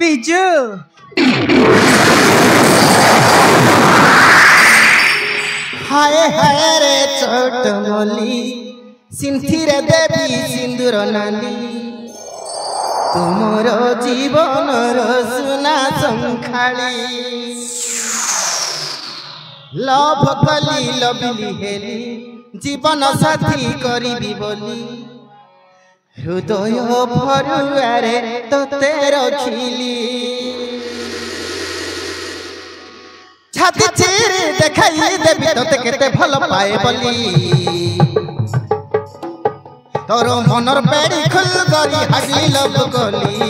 बिजू हाय हाय रे छोट मोली सिंथिर देवी सिंदूर नाली तुमर जीवन सुना संखाली लभ कली लबिली हेली जीवन साथी करी बोली हृदय भरुआरे तोते रखिली छाती चिरी देखाई देवी तोते केते भल पाए बोली तोर मनर पेड़ी खुल करी हागली लब गली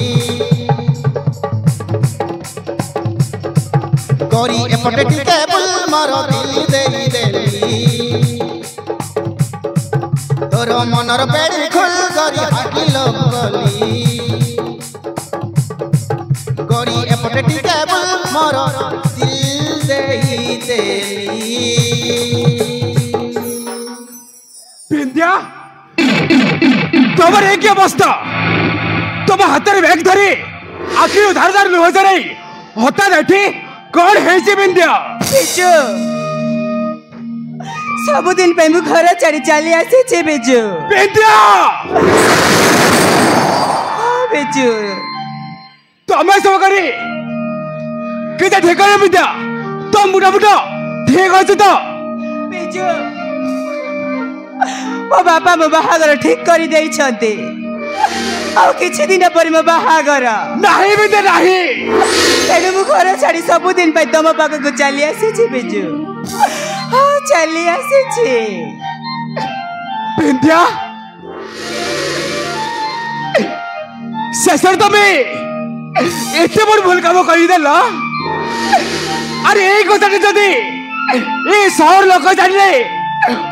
गरी एपटे टिके बुल मर दिल देई देली तोर मनर पेड़ी खुल करी हागली लब गली गरी एपटे टिके बुल मर दिल देई देली बिंद्या তোমার এই কি অবস্থা তোমার হাতের ব্যাগ ধরে আখির ধার ধার লুহ জরাই হঠাৎ এটি কোন হয়েছে বিন্দ্য়া बिजू सबुदिन पे मु घर छाड़ी चली आसी बिजू বিন্দ্য়া बिजू তুমি সব করি কেতে ঠিক করে বিন্দ্য়া তো মুটা মুটা ঠিক আছে তো बिजू मो बापा मो बाहागर ठीक कर दे किछि दिन पर मो बाहागर नहीं बिंद्या नहीं तेणु मु घर छाड़ी सबुदिन पे तुम पाखक चली आसी बिजू हाँ चली आसी बिंद्या शेषर तुम्हें एते बड़ भूल काम करदेल अरे यही कथा जदि ये सहर लोक जानले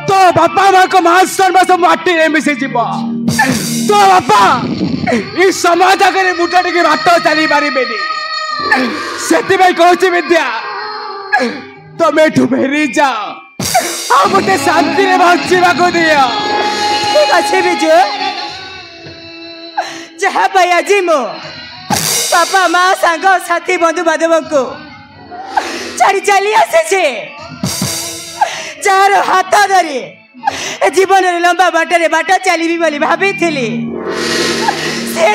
तो बापा माँ को मान सम्मान सब माटी मिसे जीव तो बापा ये समाज आगे मुठा टिके भात चली पारे से कहूँ विद्या तुम एठू फेरी जाओ आ मते शांति रे बंचिबा को दियो ठीक अच्छे बिजू जहाँ पाई आज मो बापा माँ सांग साथी बंधु बांधव को छाड़ी चली आसे जार हाथ धरी जीवन लंबा बाटर बाट चली बोली भाभी सी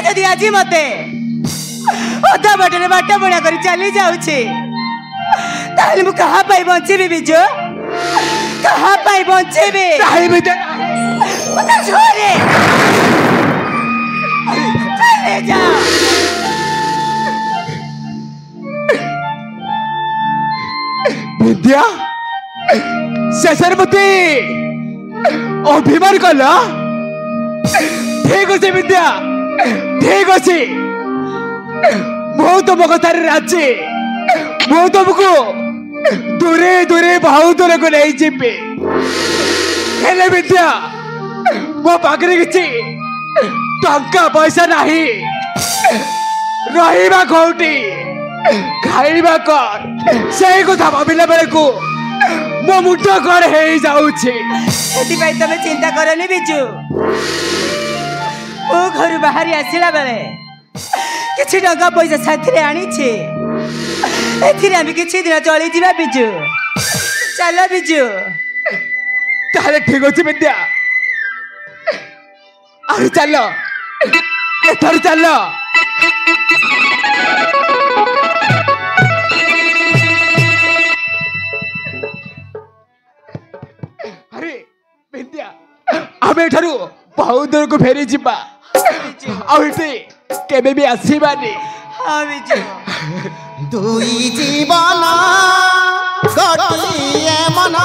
जदि आज मते अधा बाटर बाट बुणा कर चली जाऊे ताहले मु कहा पाई बंचीबी बिजू कहा पाई बंचीबी मते छोड़े चले जा विद्या शेषर मते अभिमान कल ठीक अच्छे विद्या ठीक अच्छे मु तुम कथार राजी मु तुमको दूरे दूरे बहुत लोग नहीं जीवे हेले विद्या मो पाखे किसी टंका पैसा नहीं रहा कौटी खाइबा कर से कथा भाविला बेले को मो मुंड कौन हो जाऊे तुम चिंता करनी बिजू मो घर बाहरी आसला बेले किसी टंका पैसा साथी आनी किसी दिन चली जा बिजू चल बिजू ताले ठीक अच्छे विद्या अरे चल एथर चल अरे विद्या आमे ठारू बहुत दूर को फेरी जीवा केबे भी आसीबानी हाँ बिजू दुई जीवन गोटिए मन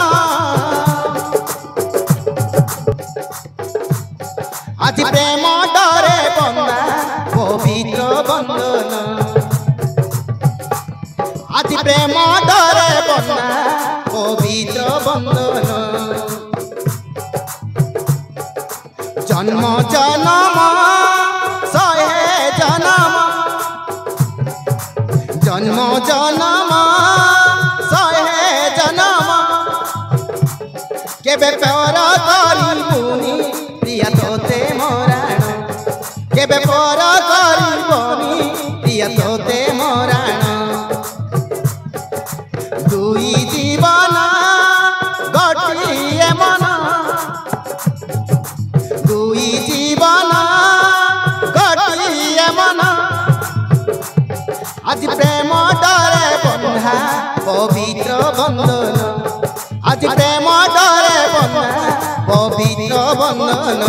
आज प्रेम डरे बंदा पवित्र बंधन आज प्रेम डरे बंदा पवित्र बंधन जन्म जन्म सहे जन्म जन्म जन्म सहे जन्म केबे प्यार करिबुनी प्रिया तोते मोराण केबे प्यार करिबुनी प्रिया तोते বন্ধন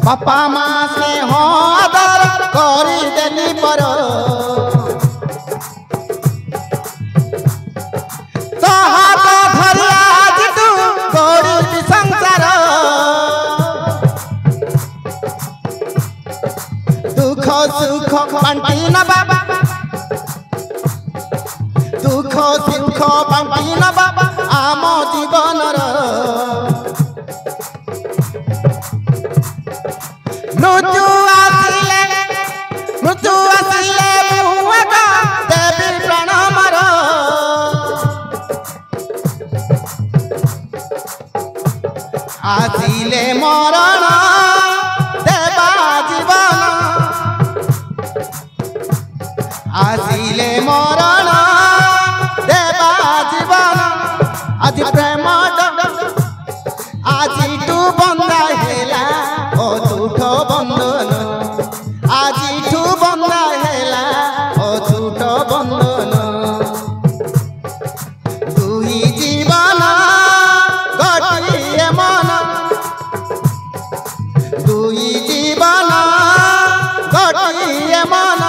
बापा माँ से हो आदर करी देली पर तो हाथ धरी आज तू गौरी संसार दुख सुख बांटी न बाबा दुख सुख बांटी न बाबा आम जीवनर मृत्यु आसिले मुहगा देवी प्राण मर आसिले मरण देवा जीवन आसिले मरण देवा जीवन आज प्रेम आज तू बंदा हेला ओ झूठ बंधन आज तू बंदा हेला ओ झूठ बंधन दुई जीवन गटिए मन दुई जीवन गटिए मन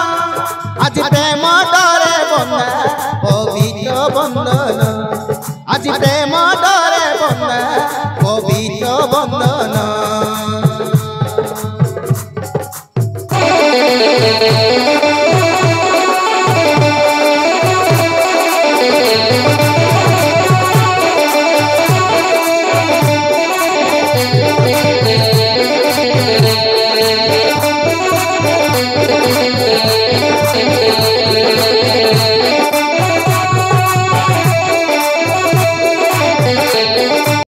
आज प्रेम डरे बंदा पवित्र बंधन आज प्रेम डरे बंदा पवित्र बंधन